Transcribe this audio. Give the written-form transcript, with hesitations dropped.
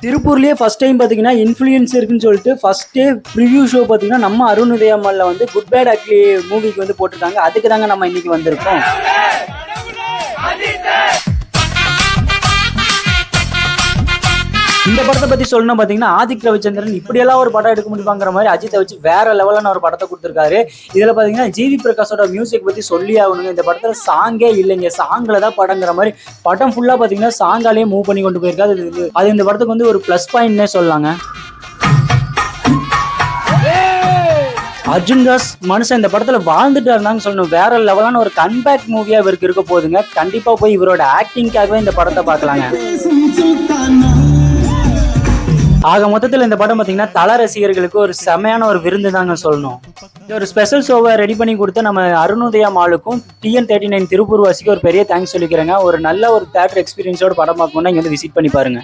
திருப்பூர்லேயே first time பார்த்தீங்கன்னா influence இருக்குன்னு சொல்லிட்டு ஃபர்ஸ்ட் டே ப்ரிவ்யூ ஷோ பார்த்தீங்கன்னா நம்ம அருணுதயா மால்ல வந்து குட் பேட் அக்லி மூவிக்கு வந்து போட்டிருக்காங்க. அதுக்கு தாங்க நம்ம இன்னைக்கு வந்திருக்கோம். இந்த படத்தை பத்தி சொல்லணும் பாத்தீங்கன்னா ஆதிக் ரவிச்சந்திரன் இப்படியெல்லாம் ஒரு படம் எடுக்க முடியுமாங்கிற மாதிரி அஜித்தை வச்சு வேற லெவலான ஒரு படத்தை கொடுத்துருக்காரு. இதுல பாத்தீங்கன்னா ஜிவி பிரகாஷோட மியூசிக் பத்தி சொல்லி ஆகணுங்க. இந்த படத்துல சாங்கே இல்லைங்க, சாங்ல தான் படங்கிற மாதிரி படம் ஃபுல்லா பாத்தீங்கன்னா சாங்காலேயே மூவ் பண்ணி கொண்டு போயிருக்காரு. அது இந்த படத்துக்கு வந்து ஒரு பிளஸ் பாயிண்ட்னே சொல்லலாங்க. அர்ஜுன் தாஸ் மனுஷன் இந்த படத்துல வாழ்ந்துட்டு இருந்தாங்க சொல்லணும். வேற லெவலான ஒரு கம்பேக் மூவியா இவருக்கு இருக்க போகுதுங்க. கண்டிப்பா போய் இவரோட ஆக்டிங்காகவே இந்த படத்தை பார்க்கலாங்க. ஆக மொத்தத்தில் இந்த படம் பார்த்தீங்கன்னா தல ரசிகர்களுக்கு ஒரு செமையான ஒரு விருந்து தாங்க சொல்லணும். ஒரு ஸ்பெஷல் ஷோவை ரெடி பண்ணி கொடுத்த நம்ம அருணுதயா மாலுக்கும் TN39 திருப்பூர் வாசிக்கு ஒரு பெரிய தேங்க்ஸ் சொல்லிக்கிறேங்க. ஒரு நல்ல ஒரு தியேட்டர் எக்ஸ்பீரியன்ஸோட படம் பார்க்கணும்னா இங்க வந்து விசிட் பண்ணி பாருங்க.